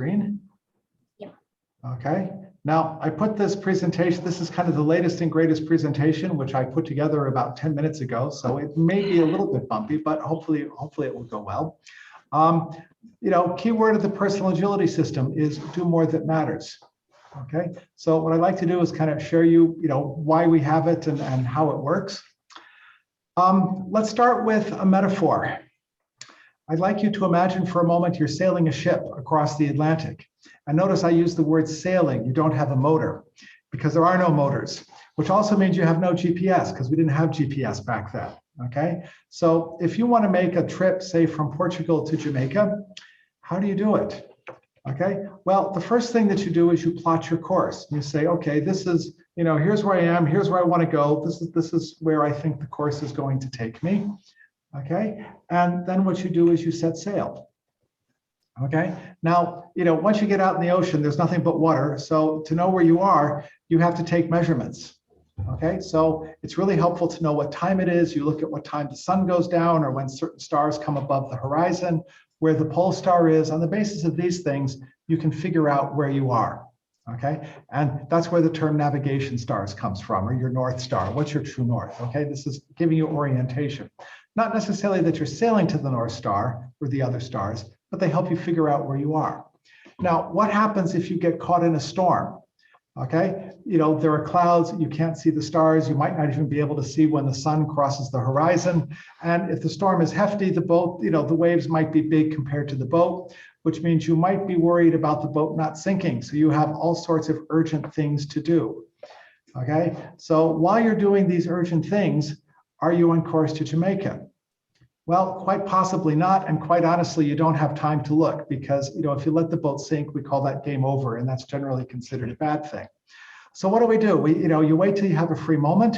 screen? Yeah. Okay. Now, I put this presentation, this is kind of the latest and greatest presentation, which I put together about 10 minutes ago. So it may be a little bit bumpy, but hopefully it will go well. Key word of the personal agility system is do more that matters. Okay. So what I'd like to do is kind of share why we have it and how it works. Let's start with a metaphor. I'd like you to imagine for a moment you're sailing a ship across the Atlantic. And notice I use the word sailing. You don't have a motor because there are no motors, which also means you have no GPS because we didn't have GPS back then. Okay. So if you want to make a trip, say from Portugal to Jamaica, how do you do it? Okay. Well, the first thing that you do is you plot your course. You say, okay, this is, here's where I am. Here's where I want to go. This is where I think the course is going to take me. Okay. And then what you do is you set sail. Okay. Now, once you get out in the ocean, there's nothing but water. So to know where you are, you have to take measurements. Okay. So it's really helpful to know what time it is. You look at what time the sun goes down or when certain stars come above the horizon, where the pole star is. On the basis of these things, you can figure out where you are. Okay. And that's where the term navigation stars comes from, or your North Star. What's your true north? Okay. This is giving you orientation. Not necessarily that you're sailing to the North Star or the other stars, but they help you figure out where you are. Now, what happens if you get caught in a storm? Okay, there are clouds, you can't see the stars, you might not even be able to see when the sun crosses the horizon. And if the storm is hefty, the boat, the waves might be big compared to the boat, which means you might be worried about the boat not sinking. So you have all sorts of urgent things to do. Okay, so while you're doing these urgent things, are you on course to Jamaica? Well, quite possibly not. And quite honestly, you don't have time to look because, if you let the boat sink, we call that game over. And that's generally considered a bad thing. So what do? You wait till you have a free moment.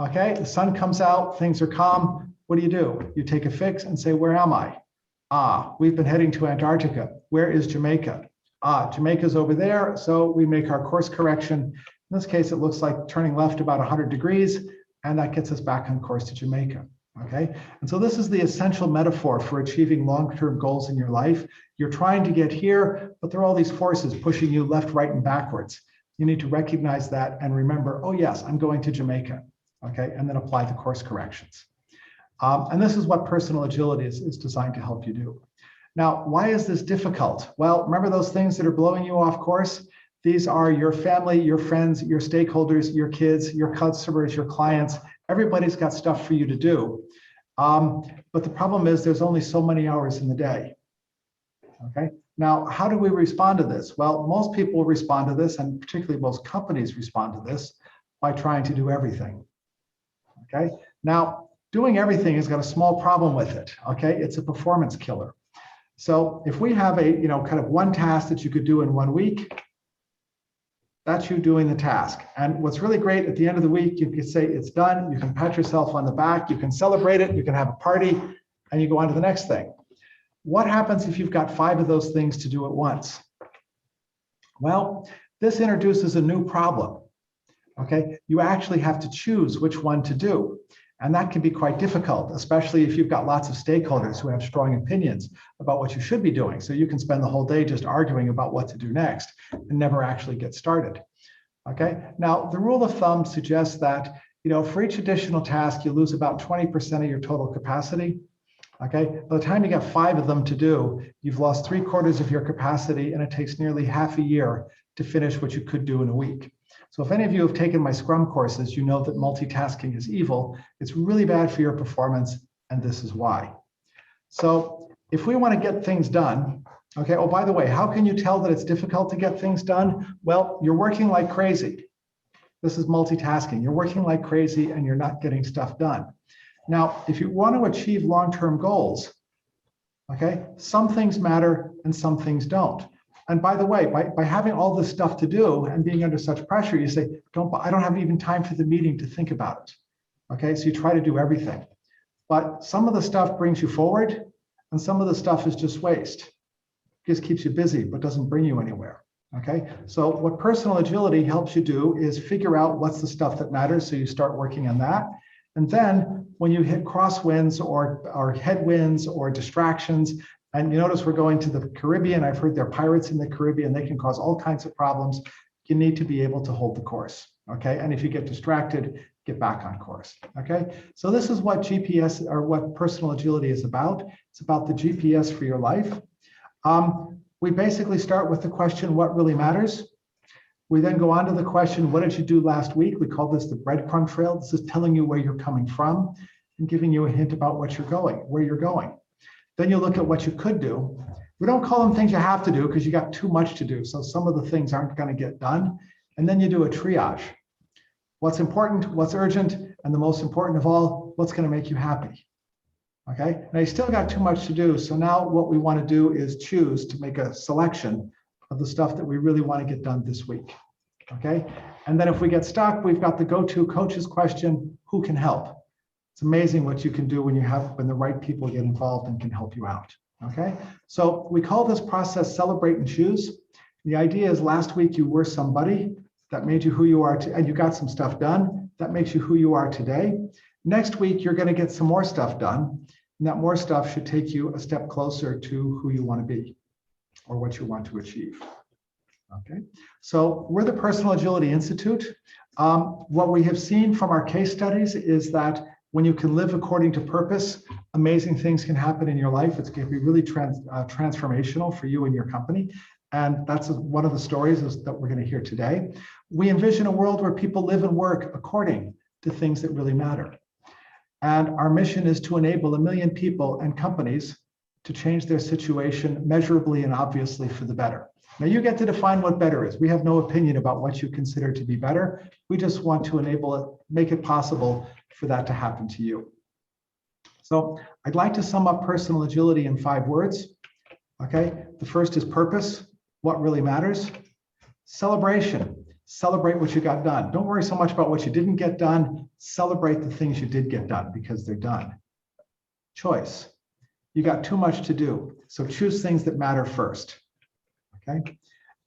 Okay. The sun comes out, things are calm. What do? You take a fix and say, where am I? We've been heading to Antarctica. Where is Jamaica? Jamaica's over there. So we make our course correction. In this case, it looks like turning left about 100 degrees. And that gets us back on course to Jamaica. Okay, and so this is the essential metaphor for achieving long-term goals in your life. You're trying to get here, but there are all these forces pushing you left, right, and backwards. You need to recognize that and remember, oh yes, I'm going to Jamaica. Okay, and then apply the course corrections. And this is what personal agility is designed to help you do. Now, why is this difficult? Well, remember those things that are blowing you off course? These are your family, your friends, your stakeholders, your kids, your customers, your clients. Everybody's got stuff for you to do. But the problem is there's only so many hours in the day. Okay. Now, how do we respond to this? Well, most people respond to this, and particularly most companies respond to this by trying to do everything. Okay. Now, doing everything has got a small problem with it. Okay. It's a performance killer. So if we have a, kind of one task that you could do in 1 week, that's you doing the task. And what's really great at the end of the week, you can say it's done. You can pat yourself on the back. You can celebrate it. You can have a party and you go on to the next thing. What happens if you've got 5 of those things to do at once? Well, this introduces a new problem. Okay, you actually have to choose which one to do. And that can be quite difficult, especially if you've got lots of stakeholders who have strong opinions about what you should be doing. So you can spend the whole day just arguing about what to do next and never actually get started. Okay, now the rule of thumb suggests that, for each additional task, you lose about 20% of your total capacity. Okay, by the time you got 5 of them to do, you've lost 3/4 of your capacity, and it takes nearly half a year to finish what you could do in a week. So if any of you have taken my Scrum courses, you know that multitasking is evil. It's really bad for your performance, and this is why. So if we want to get things done, okay, oh, by the way, how can you tell that it's difficult to get things done? Well, you're working like crazy. This is multitasking. You're working like crazy and you're not getting stuff done. Now, if you want to achieve long-term goals, okay, some things matter and some things don't. And by the way, by having all this stuff to do and being under such pressure, you say, I don't have even time for the meeting to think about it. Okay, so you try to do everything. But some of the stuff brings you forward and some of the stuff is just waste. It just keeps you busy, but doesn't bring you anywhere. Okay, so what personal agility helps you do is figure out what's the stuff that matters. So you start working on that. And then when you hit crosswinds or headwinds or distractions, And you notice we're going to the Caribbean. I've heard there are pirates in the Caribbean. They can cause all kinds of problems. You need to be able to hold the course, okay? And if you get distracted, get back on course, okay? So this is what GPS or what personal agility is about. It's about the GPS for your life. We basically start with the question, what really matters? We then go on to the question, what did you do last week? We call this the breadcrumb trail. This is telling you where you're coming from and giving you a hint about where you're going. Then you look at what you could do. We don't call them things you have to do because you got too much to do. So some of the things aren't going to get done. And then you do a triage. What's important, what's urgent, and the most important of all, what's going to make you happy. Okay, now you still got too much to do. So now what we want to do is choose to make a selection of the stuff that we really want to get done this week. Okay, and then if we get stuck, we've got the go-to coaches question, who can help? It's amazing what you can do when the right people get involved and can help you out. Okay, so we call this process celebrate and choose. The idea is last week you were somebody that made you who you are, and you got some stuff done that makes you who you are today. Next week, you're going to get some more stuff done, and that more stuff should take you a step closer to who you want to be or what you want to achieve. Okay, so we're the Personal Agility Institute. What we have seen from our case studies is that when you can live according to purpose, amazing things can happen in your life. It's going to be really transformational for you and your company. And that's one of the stories that we're going to hear today. We envision a world where people live and work according to things that really matter. And our mission is to enable 1 million people and companies to change their situation measurably and obviously for the better. Now you get to define what better is. We have no opinion about what you consider to be better. We just want to enable it, make it possible for that to happen to you. So I'd like to sum up personal agility in 5 words. Okay, the first is purpose, what really matters. Celebration, celebrate what you got done. Don't worry so much about what you didn't get done. Celebrate the things you did get done because they're done. Choice, you got too much to do. So choose things that matter first. Okay,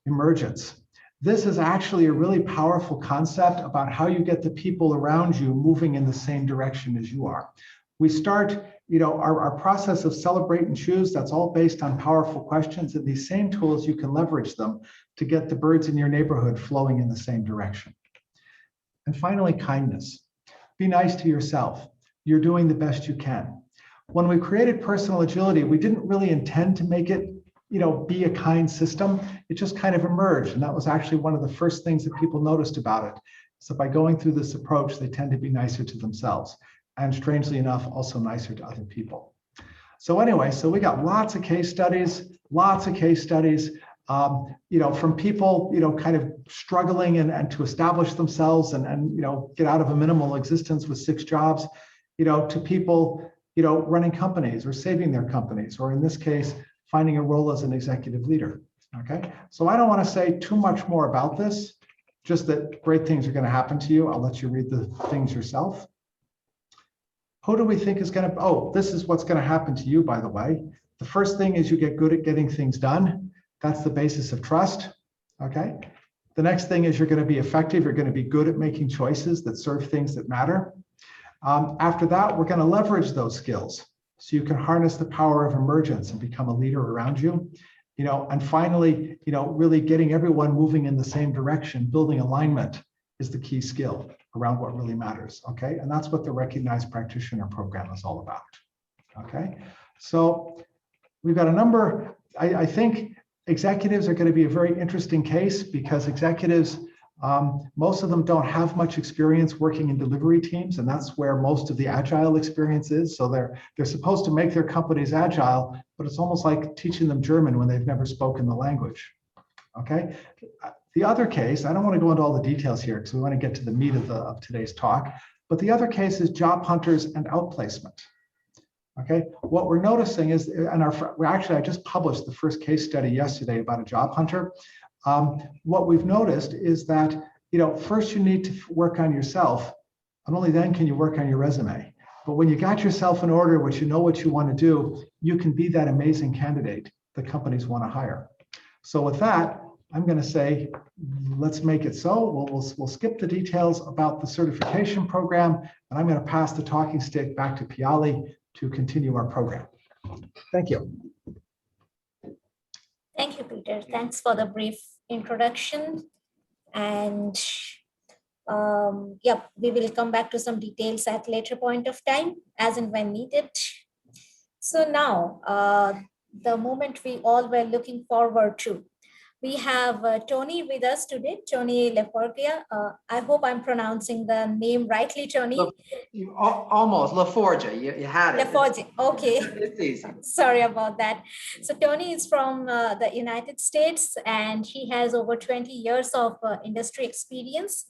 emergence. This is actually a really powerful concept about how you get the people around you moving in the same direction as you are. We start, our process of celebrate and choose, that's all based on powerful questions, and these same tools, you can leverage them to get the birds in your neighborhood flowing in the same direction. And finally, kindness. Be nice to yourself. You're doing the best you can. When we created personal agility, we didn't really intend to make it be a kind system. It just kind of emerged. And that was actually one of the first things that people noticed about it. So by going through this approach, they tend to be nicer to themselves. And strangely enough, also nicer to other people. So anyway, so we got lots of case studies, from people, kind of struggling and to establish themselves and get out of a minimal existence with 6 jobs, to people, running companies or saving their companies, or in this case, finding a role as an executive leader. Okay, so I don't want to say too much more about this, just that great things are going to happen to you. I'll let you read the things yourself. Who do we think is going to, this is what's going to happen to you, by the way. The first thing is you get good at getting things done. That's the basis of trust. Okay. The next thing is you're going to be effective. You're going to be good at making choices that serve things that matter. After that, we're going to leverage those skills so you can harness the power of emergence and become a leader around you. And finally, really getting everyone moving in the same direction, building alignment is the key skill around what really matters. Okay. And that's what the Recognized Practitioner Program is all about. Okay. So we've got a number, I think executives are going to be a very interesting case because executives, most of them don't have much experience working in delivery teams, and that's where most of the agile experience is. So they're supposed to make their companies agile, but it's almost like teaching them German when they've never spoken the language. Okay. The other case, I don't want to go into all the details here because we want to get to the meat of today's talk, but the other case is job hunters and outplacement. Okay, what we're noticing is, and I just published the first case study yesterday about a job hunter. What we've noticed is that, first you need to work on yourself, and only then can you work on your resume. But when you got yourself in order, what you want to do, you can be that amazing candidate that companies want to hire. So with that, I'm going to say, let's make it so. We'll skip the details about the certification program, and I'm going to pass the talking stick back to Piali to continue our program. Thank you. Thank you, Peter. Thanks for the brief introduction. And yep, we will come back to some details at later point of time, as and when needed. So now, the moment we all were looking forward to. We have Tony with us today, Tony Laforgia. I hope I'm pronouncing the name rightly, Tony. Almost, Laforgia, you had it. Laforgia, okay. It's easy. Sorry about that. So Tony is from the United States, and he has over 20 years of industry experience.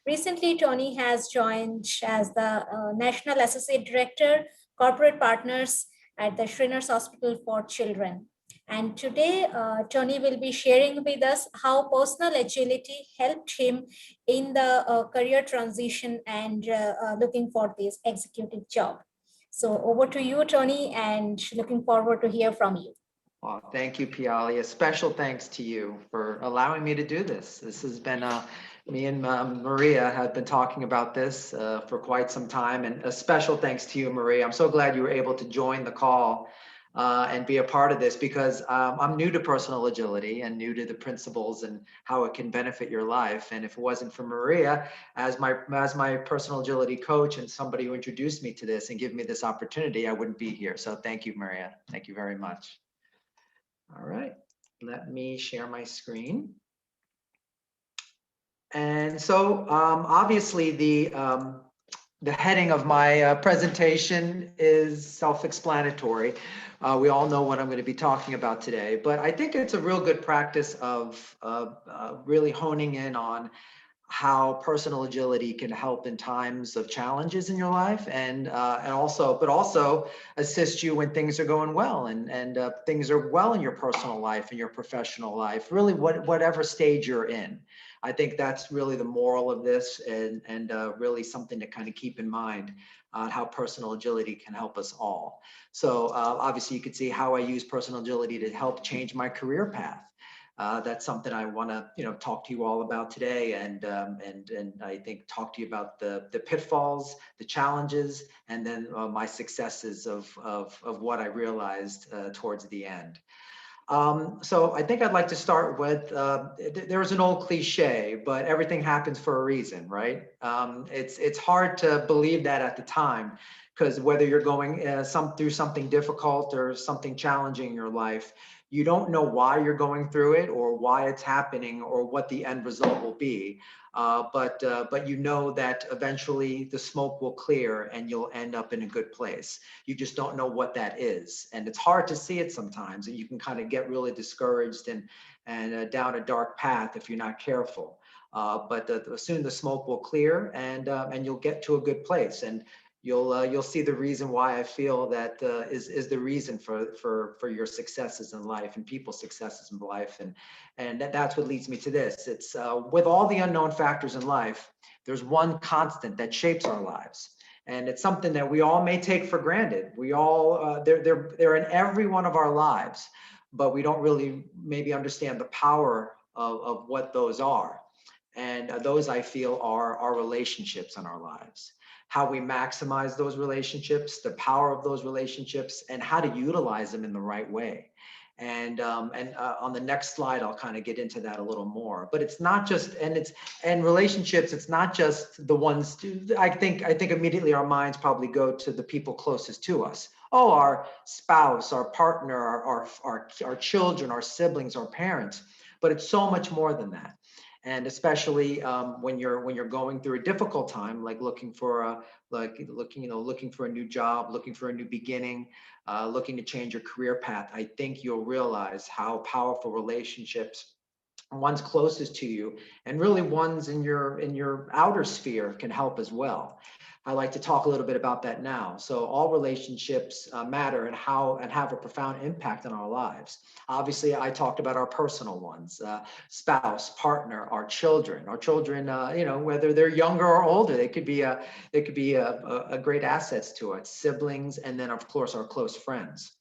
Recently, Tony has joined as the National Associate Director, Corporate Partners at the Shriners Hospital for Children. And today, Tony will be sharing with us how personal agility helped him in the career transition and looking for this executive job. So over to you, Tony, and looking forward to hear from you. Well, thank you, Piali. A special thanks to you for allowing me to do this. This has been, me and Maria have been talking about this for quite some time, and a special thanks to you, Maria. I'm so glad you were able to join the call and be a part of this, because I'm new to personal agility and new to the principles and how it can benefit your life. And if it wasn't for Maria as my personal agility coach and somebody who introduced me to this and give me this opportunity, I wouldn't be here. So thank you, Maria. Thank you very much. All right, let me share my screen. And so obviously the heading of my presentation is self-explanatory. We all know what I'm going to be talking about today, but I think it's a real good practice of really honing in on how personal agility can help in times of challenges in your life, and also assist you when things are going well, and things are well in your personal life and your professional life, really whatever stage you're in. I think that's really the moral of this, and really something to kind of keep in mind on how personal agility can help us all. So obviously you could see how I use personal agility to help change my career path. That's something I want to, talk to you all about today, and I think talk to you about the pitfalls, the challenges, and then my successes of what I realized towards the end. So I think I'd like to start with, there's an old cliche, but everything happens for a reason, right? It's hard to believe that at the time, because whether you're going through something difficult or something challenging in your life, you don't know why you're going through it or why it's happening or what the end result will be. But you know that eventually the smoke will clear and you'll end up in a good place. You just don't know what that is. And it's hard to see it sometimes, and you can kind of get really discouraged and down a dark path if you're not careful. But soon the smoke will clear, and you'll get to a good place. And you'll see the reason why I feel that is the reason for your successes in life and people's successes in life, and that's what leads me to this. It's with all the unknown factors in life, there's one constant that shapes our lives, and it's something that we all may take for granted. We all they're in every one of our lives, but we don't really maybe understand the power of what those are, and those I feel are our relationships in our lives. How we maximize those relationships, the power of those relationships, and how to utilize them in the right way. And on the next slide, I'll kind of get into that a little more. But it's not just, and relationships, it's not just the ones. I think immediately our minds probably go to the people closest to us. Oh, our spouse, our partner, our children, our siblings, our parents. But it's so much more than that. And especially when you're going through a difficult time, like looking for a new job, looking for a new beginning, looking to change your career path, I think you'll realize how powerful relationships, ones closest to you, and really ones in your outer sphere, can help as well. I like to talk a little bit about that now. So all relationships matter and have a profound impact on our lives. Obviously, I talked about our personal ones, spouse, partner, our children, whether they're younger or older, they could be a great assets to us, siblings, and then of course our close friends.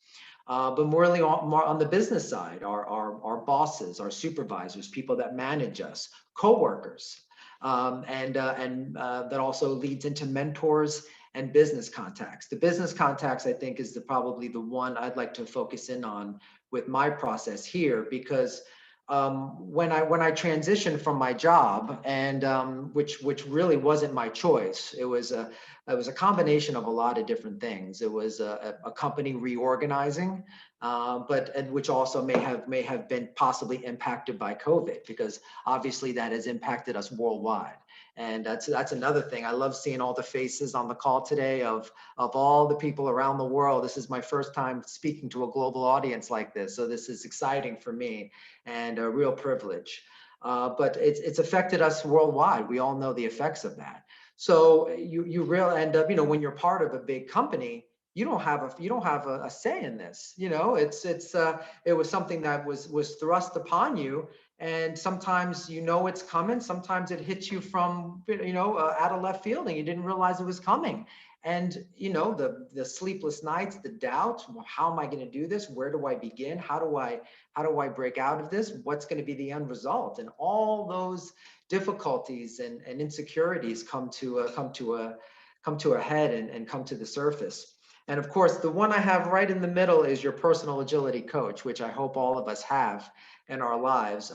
But more on the business side, our bosses, our supervisors, people that manage us, coworkers, and that also leads into mentors and business contacts. The business contacts, I think, is probably the one I'd like to focus in on with my process here, because when I transitioned from my job, and which really wasn't my choice, it was a combination of a lot of different things. It was a company reorganizing, and which also may have been possibly impacted by COVID, because obviously that has impacted us worldwide. And that's another thing. I love seeing all the faces on the call today of all the people around the world. This is my first time speaking to a global audience like this, so this is exciting for me and a real privilege. But it's affected us worldwide. We all know the effects of that. So you really end up, when you're part of a big company, you don't have a say in this. It was something that was thrust upon you. And sometimes it's coming, sometimes it hits you from out of left field and you didn't realize it was coming. And the sleepless nights, the doubts, well, how am I going to do this? Where do I begin? How do I break out of this? What's going to be the end result? And all those difficulties and insecurities come to a head and come to the surface. And of course, the one I have right in the middle is your personal agility coach, which I hope all of us have in our lives.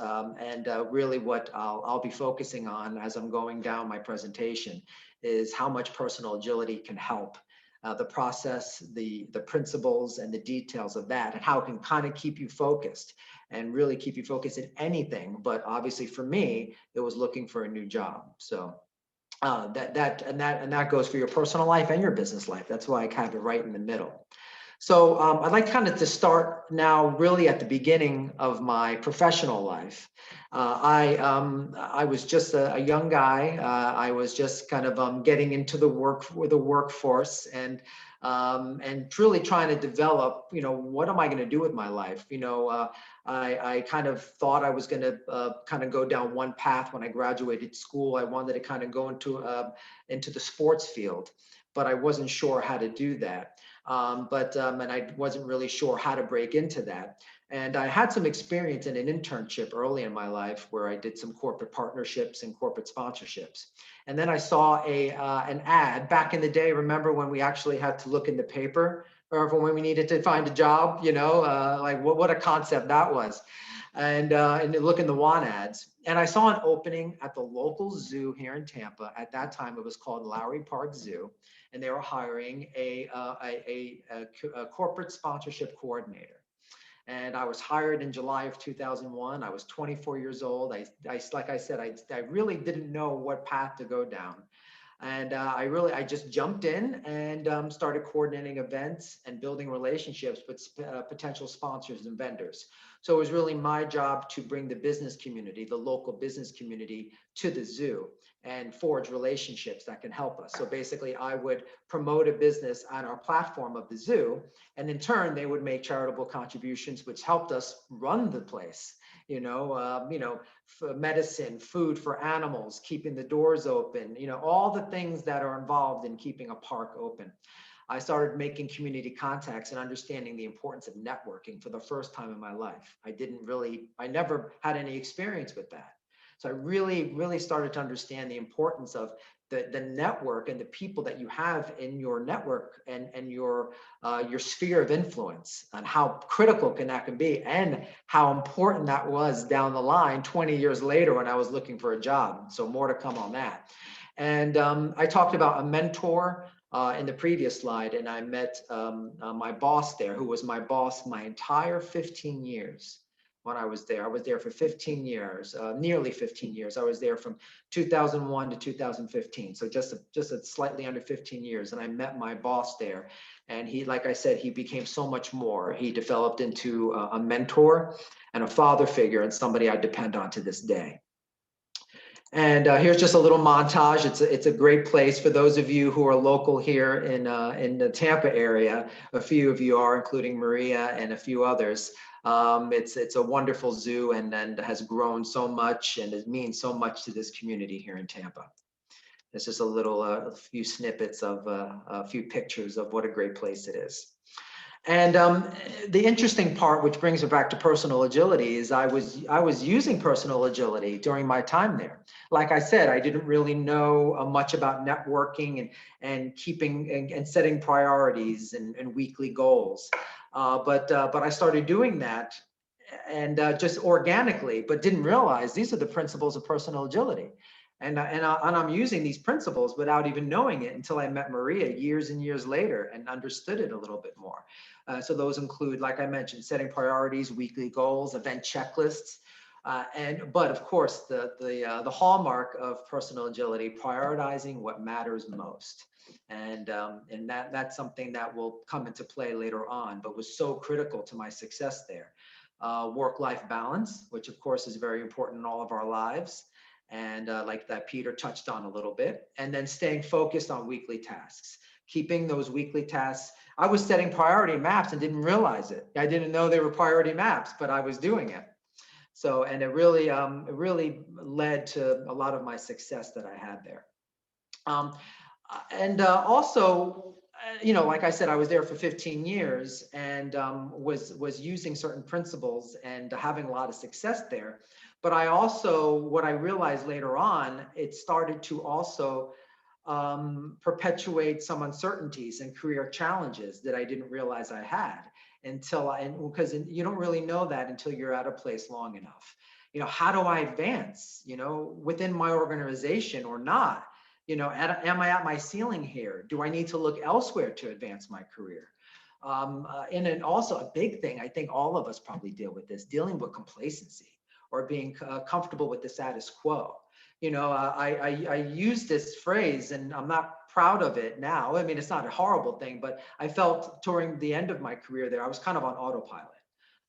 Really what I'll be focusing on as I'm going down my presentation is how much personal agility can help the process, the principles and the details of that, and how it can kind of keep you focused and really keep you focused in anything. But obviously for me, it was looking for a new job. So that goes for your personal life and your business life. That's why I have it right in the middle. So I'd like kind of to start now really at the beginning of my professional life. I was just a young guy. I was just kind of getting into the workforce and truly trying to develop, what am I going to do with my life? I kind of thought I was going to kind of go down one path when I graduated school. I wanted to kind of go into the sports field, but I wasn't sure how to do that. And I wasn't really sure how to break into that. And I had some experience in an internship early in my life where I did some corporate partnerships and corporate sponsorships. And then I saw an ad back in the day. Remember when we actually had to look in the paper, or when we needed to find a job, like what a concept that was. And look in the want ads. And I saw an opening at the local zoo here in Tampa. At that time, it was called Lowry Park Zoo. And they were hiring a corporate sponsorship coordinator. And I was hired in July of 2001. I was 24 years old. Like I said, I really didn't know what path to go down. And I just jumped in and started coordinating events and building relationships with potential sponsors and vendors. So it was really my job to bring the business community, the local business community, to the zoo and forge relationships that can help us. So basically, I would promote a business on our platform of the zoo, and in turn, they would make charitable contributions, which helped us run the place. For medicine, food for animals, keeping the doors open, all the things that are involved in keeping a park open. I started making community contacts and understanding the importance of networking for the first time in my life. I never had any experience with that. So I really, really started to understand the importance of the network and the people that you have in your network and your sphere of influence, and how critical that can be, and how important that was down the line 20 years later when I was looking for a job. So more to come on that. And I talked about a mentor in the previous slide, and I met my boss there, who was my boss my entire 15 years. When I was there for 15 years, nearly 15 years. I was there from 2001 to 2015. So just a slightly under 15 years. And I met my boss there. And he, like I said, he became so much more. He developed into a mentor and a father figure, and somebody I depend on to this day. And here's just a little montage. It's a great place for those of you who are local here in the Tampa area. A few of you are, including Maria and a few others. It's a wonderful zoo and has grown so much, and it means so much to this community here in Tampa. It's just a few snippets of a few pictures of what a great place it is. And the interesting part, which brings it back to personal agility, is I was using personal agility during my time there. Like I said, I didn't really know much about networking and keeping and setting priorities and weekly goals. But I started doing that and just organically, but didn't realize these are the principles of personal agility. And I'm using these principles without even knowing it until I met Maria years and years later and understood it a little bit more. So those include, like I mentioned, setting priorities, weekly goals, event checklists, but of course the hallmark of personal agility, prioritizing what matters most. And that's something that will come into play later on, but was so critical to my success there. Work-life balance, which of course is very important in all of our lives. And like that Peter touched on a little bit, and then staying focused on weekly tasks, keeping those weekly tasks. I was setting priority maps and didn't realize it. I didn't know they were priority maps, but I was doing it. So, and it really led to a lot of my success that I had there. Also, you know, like I said, I was there for 15 years and was using certain principles and having a lot of success there. But I also, what I realized later on, it started to also perpetuate some uncertainties and career challenges that I didn't realize I had because you don't really know that until you're at a place long enough. You know, how do I advance, you know, within my organization or not? You know, am I at my ceiling here? Do I need to look elsewhere to advance my career? And then also a big thing, I think all of us probably deal with this, dealing with complacency or being comfortable with the status quo. You know, I use this phrase and I'm not proud of it now. I mean, it's not a horrible thing, but I felt during the end of my career there, I was kind of on autopilot.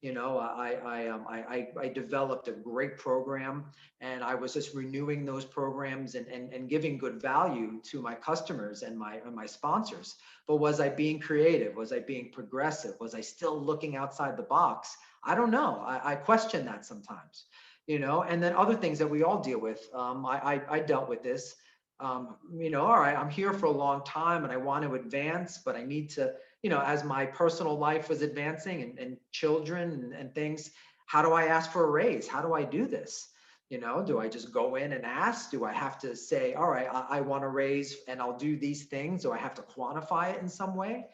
You know, I developed a great program and I was just renewing those programs and giving good value to my customers and my sponsors. But was I being creative? Was I being progressive? Was I still looking outside the box? I don't know. I question that sometimes, you know, and then other things that we all deal with. I dealt with this. You know, all right, I'm here for a long time and I want to advance, but I need to, you know, as my personal life was advancing and children and things, how do I ask for a raise? How do I do this? You know, do I just go in and ask? Do I have to say, all right, I want a raise and I'll do these things? Do I have to quantify it in some way?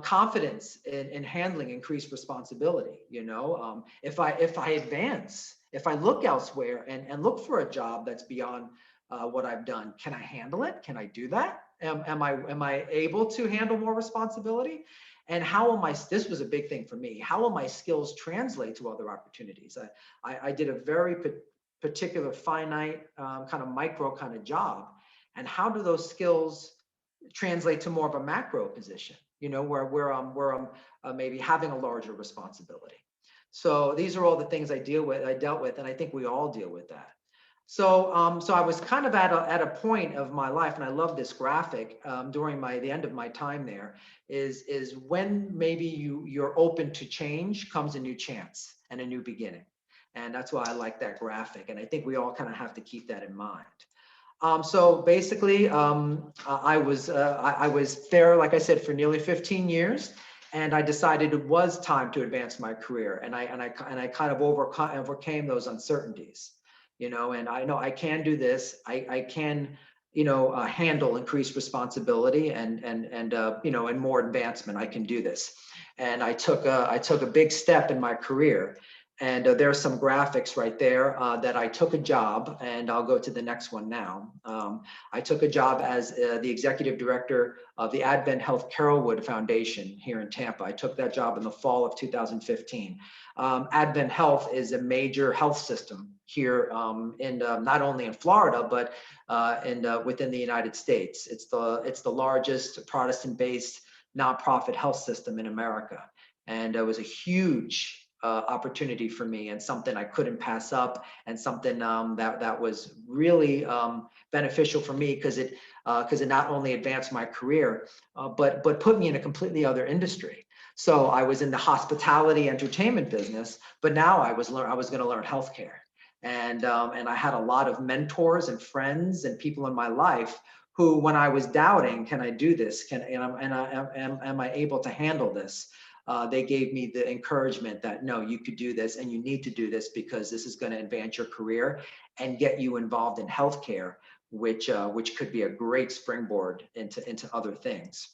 Confidence in handling increased responsibility. You know, if I advance, if I look elsewhere and look for a job that's beyond what I've done, can I handle it? Can I do that? Am I able to handle more responsibility? And how will this was a big thing for me. How will my skills translate to other opportunities? I did a very particular finite kind of micro kind of job. And how do those skills translate to more of a macro position, you know, where I'm maybe having a larger responsibility. So these are all the things I dealt with, and I think we all deal with that. So, so I was kind of at a point of my life, and I love this graphic during the end of my time there, is when maybe you're open to change comes a new chance and a new beginning. And that's why I like that graphic. And I think we all kind of have to keep that in mind. So basically, I was there, like I said, for nearly 15 years. And I decided it was time to advance my career. And I kind of overcame those uncertainties. You know, and I know I can do this. I can, you know, handle increased responsibility and you know, and more advancement. I can do this. And I took a big step in my career. And there's some graphics right there that I took a job, and I'll go to the next one now. I took a job as the executive director of the Advent Health Carrollwood Foundation here in Tampa. I took that job in the fall of 2015. Advent Health is a major health system here in not only in Florida, but within the United States. It's the largest Protestant-based nonprofit health system in America. And it was a huge opportunity for me and something I couldn't pass up, and something that was really beneficial for me because it not only advanced my career, but put me in a completely other industry. So I was in the hospitality entertainment business, but now I was going to learn healthcare, and I had a lot of mentors and friends and people in my life who, when I was doubting, can I do this? Am I able to handle this? they gave me the encouragement that, no, you could do this and you need to do this because this is going to advance your career and get you involved in healthcare, which could be a great springboard into other things.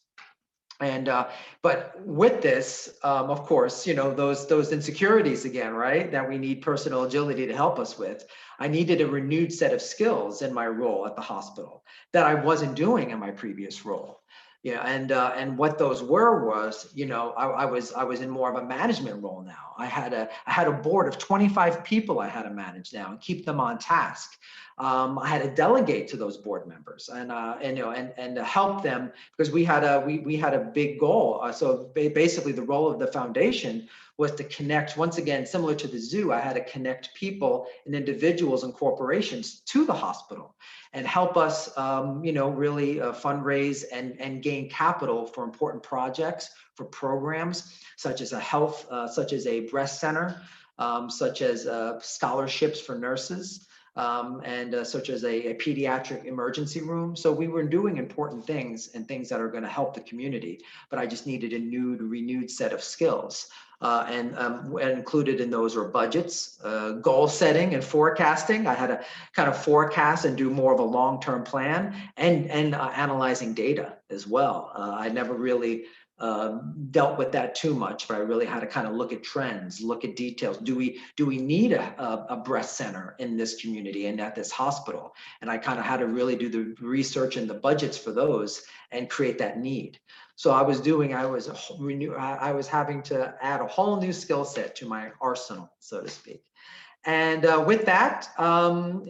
And but with this, of course, those insecurities again, right? That we need personal agility to help us with. I needed a renewed set of skills in my role at the hospital that I wasn't doing in my previous role. Yeah, and what those was, I was in more of a management role now. I had a board of 25 people I had to manage now and keep them on task. I had to delegate to those board members and help them because we had a big goal. So basically, the role of the foundation was to connect, once again, similar to the zoo. I had to connect people and individuals and corporations to the hospital and help us, really fundraise and gain capital for important projects, for programs such as such as a breast center, such as scholarships for nurses, and such as a pediatric emergency room. So we were doing important things and things that are going to help the community, but I just needed a renewed set of skills. And included in those were budgets, goal setting and forecasting. I had to kind of forecast and do more of a long-term plan and analyzing data as well. I never really dealt with that too much, but I really had to kind of look at trends, look at details. Do we need a breast center in this community and at this hospital? And I kind of had to really do the research and the budgets for those and create that need. So I was having to add a whole new skill set to my arsenal, so to speak. And with that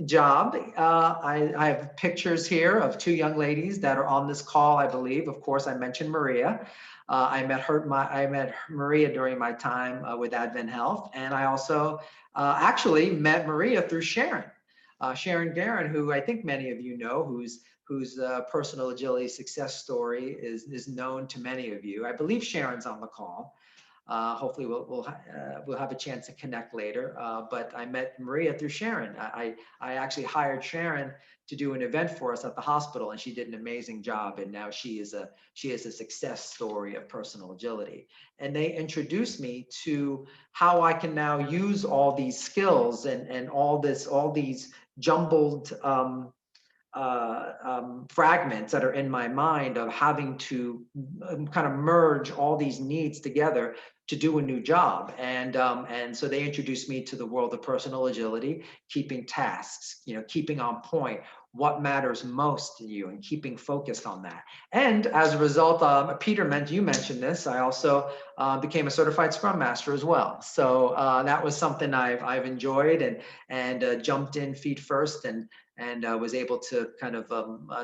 job, I have pictures here of two young ladies that are on this call, I believe. Of course, I mentioned Maria. I met Maria during my time with Advent Health, and I also actually met Maria through Sharon. Sharon Guerin, who I think many of you know, whose personal agility success story is known to many of you. I believe Sharon's on the call. Hopefully we'll have a chance to connect later. But I met Maria through Sharon. I actually hired Sharon to do an event for us at the hospital, and she did an amazing job. And now she is a success story of personal agility. And they introduced me to how I can now use all these skills and all these jumbled fragments that are in my mind of having to kind of merge all these needs together to do a new job. And so they introduced me to the world of personal agility, keeping tasks, keeping on point, what matters most to you, and keeping focused on that. And as a result, Peter, you mentioned this, I also became a certified Scrum Master as well. So that was something I've enjoyed and jumped in feet first and was able to kind of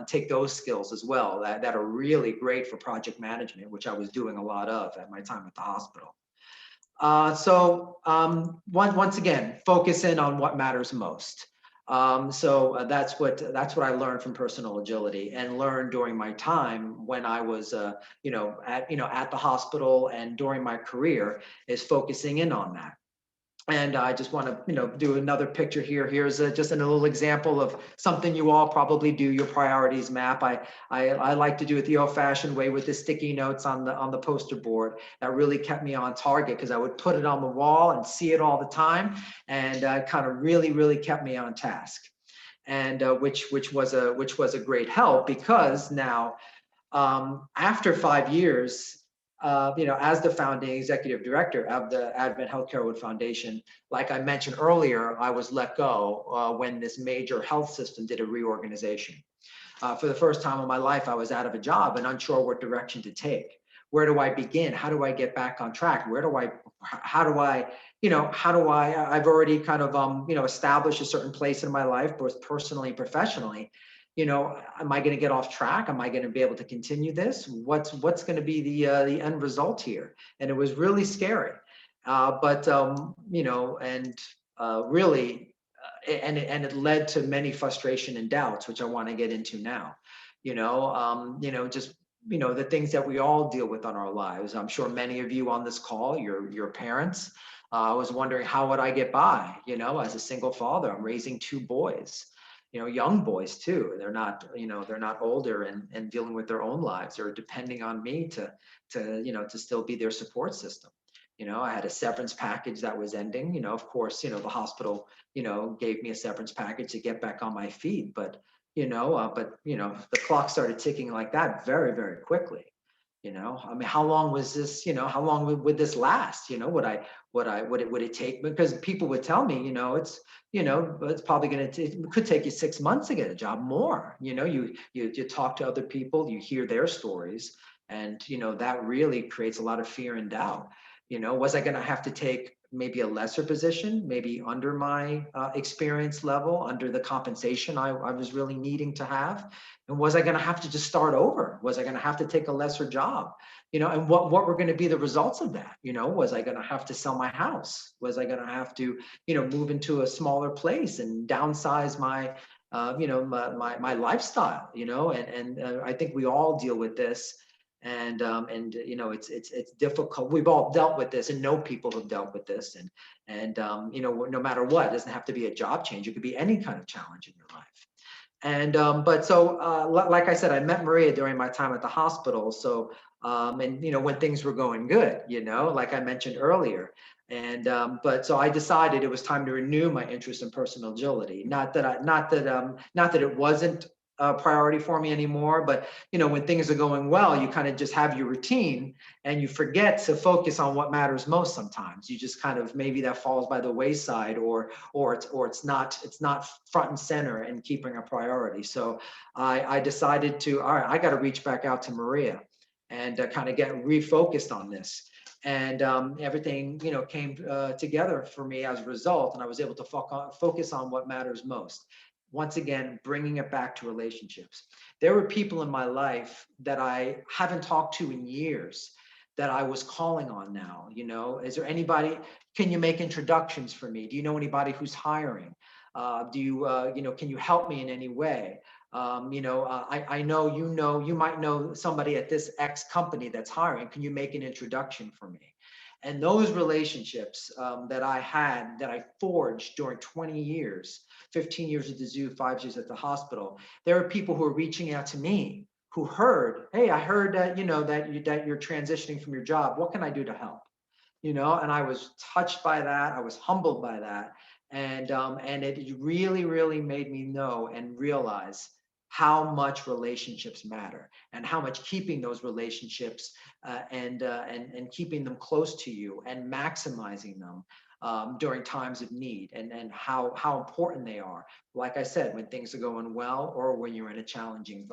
take those skills as well that are really great for project management, which I was doing a lot of at my time at the hospital. So once again, focus in on what matters most. So that's what I learned from personal agility and learned during my time when I was at the hospital and during my career, is focusing in on that. And I just want to, do another picture here. Here's just a little example of something you all probably do, your priorities map. I like to do it the old-fashioned way with the sticky notes on the poster board. That really kept me on target because I would put it on the wall and see it all the time, and kind of really kept me on task. And which was a great help because now after 5 years. As the founding executive director of the Advent Healthcare Foundation, like I mentioned earlier, I was let go when this major health system did a reorganization. For the first time in my life, I was out of a job and unsure what direction to take. Where do I begin? How do I get back on track? I've already kind of, established a certain place in my life, both personally and professionally. Am I going to get off track? Am I going to be able to continue this? What's going to be the end result here? And it was really scary. It led to many frustration and doubts, which I want to get into now. The things that we all deal with on our lives. I'm sure many of you on this call, your parents. I was wondering, how would I get by? As a single father, I'm raising 2 boys. young boys too. They're not, they're not older and dealing with their own lives. They're depending on me to still be their support system. I had a severance package that was ending, of course, the hospital, gave me a severance package to get back on my feet. But, the clock started ticking like that very, very quickly. I mean, how long was this, how long would this last? Would it take? Because people would tell me, it's probably it could take you 6 months to get a job more. You talk to other people, you hear their stories, and, that really creates a lot of fear and doubt. Was I going to have to take maybe a lesser position, maybe under my experience level, under the compensation I was really needing to have? And was I going to have to just start over? Was I going to have to take a lesser job? And what were going to be the results of that? Was I going to have to sell my house? Was I going to have to, move into a smaller place and downsize my, my lifestyle? And I think we all deal with this. And it's difficult. We've all dealt with this and know people who've dealt with this. And no matter what, it doesn't have to be a job change. It could be any kind of challenge in your life. And like I said, I met Maria during my time at the hospital. So when things were going good, like I mentioned earlier. And so I decided it was time to renew my interest in personal agility. Not that it wasn't a priority for me anymore, but when things are going well, you kind of just have your routine and you forget to focus on what matters most. Sometimes you just kind of, maybe that falls by the wayside, or it's not front and center and keeping a priority. So I decided to, all right, I got to reach back out to Maria and kind of get refocused on this. And everything came together for me as a result, and I was able to focus on what matters most. Once again, bringing it back to relationships. There were people in my life that I haven't talked to in years that I was calling on now. Is there anybody, can you make introductions for me? Do you know anybody who's hiring? Do you, can you help me in any way? I know, you might know somebody at this X company that's hiring. Can you make an introduction for me? And those relationships that I forged during 20 years, 15 years at the zoo, 5 years at the hospital, there are people who are reaching out to me who heard, hey, I heard that, that you're transitioning from your job. What can I do to help? And I was touched by that. I was humbled by that. And it really, really made me know and realize how much relationships matter, and how much keeping those relationships and keeping them close to you and maximizing them during times of need, and how important they are. Like I said, when things are going well, or when you're in a challenging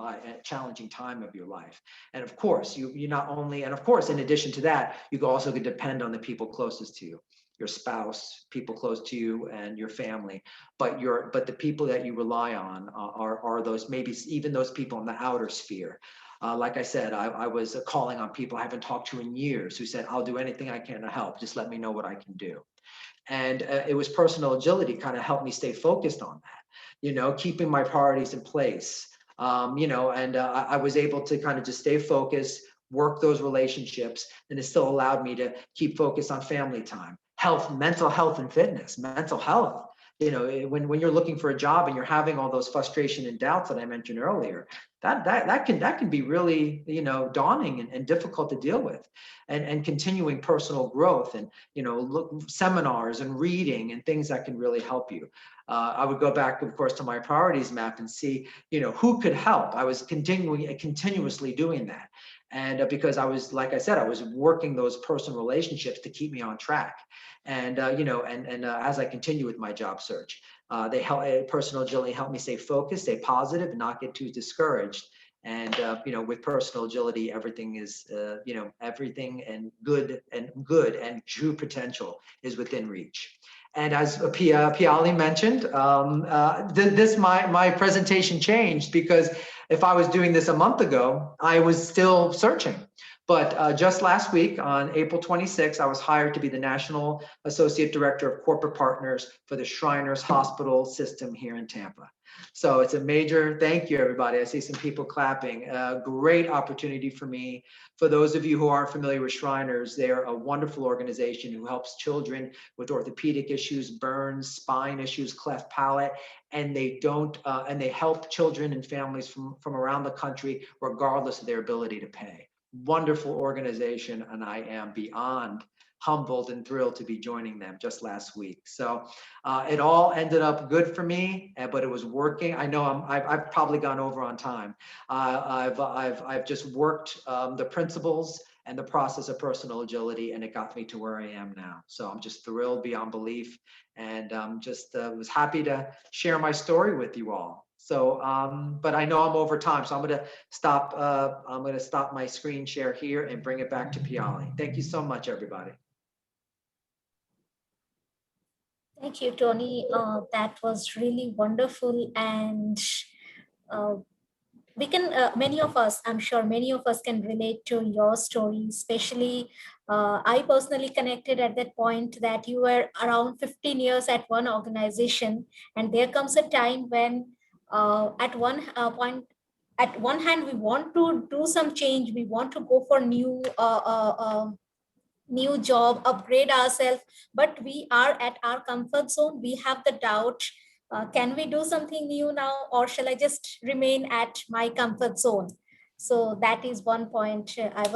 time of your life. And of course, you not only, and of course, in addition to that, you also could depend on the people closest to you. Your spouse, people close to you, and your family, but the people that you rely on are those, maybe even those people in the outer sphere. Like I said, I was calling on people I haven't talked to in years who said, I'll do anything I can to help. Just let me know what I can do. And it was personal agility kind of helped me stay focused on that, keeping my priorities in place, and I was able to kind of just stay focused, work those relationships, and it still allowed me to keep focused on family time. Health, mental health and fitness, mental health. When you're looking for a job and you're having all those frustration and doubts that I mentioned earlier, that can be really, daunting and difficult to deal with. And continuing personal growth and, seminars and reading and things that can really help you. I would go back, of course, to my priorities map and see, who could help. I was continuously doing that. And because I was, like I said, I was working those personal relationships to keep me on track. And, as I continue with my job search, personal agility helped me stay focused, stay positive, and not get too discouraged. And, with personal agility, everything is, everything and good and true potential is within reach. And as Piali mentioned, my presentation changed, because if I was doing this a month ago, I was still searching. But just last week, on April 26th, I was hired to be the National Associate Director of Corporate Partners for the Shriners Hospital System here in Tampa. So it's a major thank you, everybody. I see some people clapping. A great opportunity for me. For those of you who aren't familiar with Shriners, they're a wonderful organization who helps children with orthopedic issues, burns, spine issues, cleft palate, and they help children and families from around the country, regardless of their ability to pay. Wonderful organization, and I am beyond humbled and thrilled to be joining them just last week. So it all ended up good for me, but it was working. I know I've probably gone over on time. I've just worked the principles and the process of personal agility, and it got me to where I am now. So I'm just thrilled beyond belief, and just was happy to share my story with you all. So, but I know I'm over time, so I'm going to stop. I'm going to stop my screen share here and bring it back to Piali. Thank you so much, everybody. Thank you, Tony. That was really wonderful. And many of us, I'm sure many of us can relate to your story, especially I personally connected at that point that you were around 15 years at one organization. And there comes a time when at one point, at one hand, we want to do some change. We want to go for new job, upgrade ourselves, but we are at our comfort zone. We have the doubt, can we do something new now, or shall I just remain at my comfort zone? So that is one point I was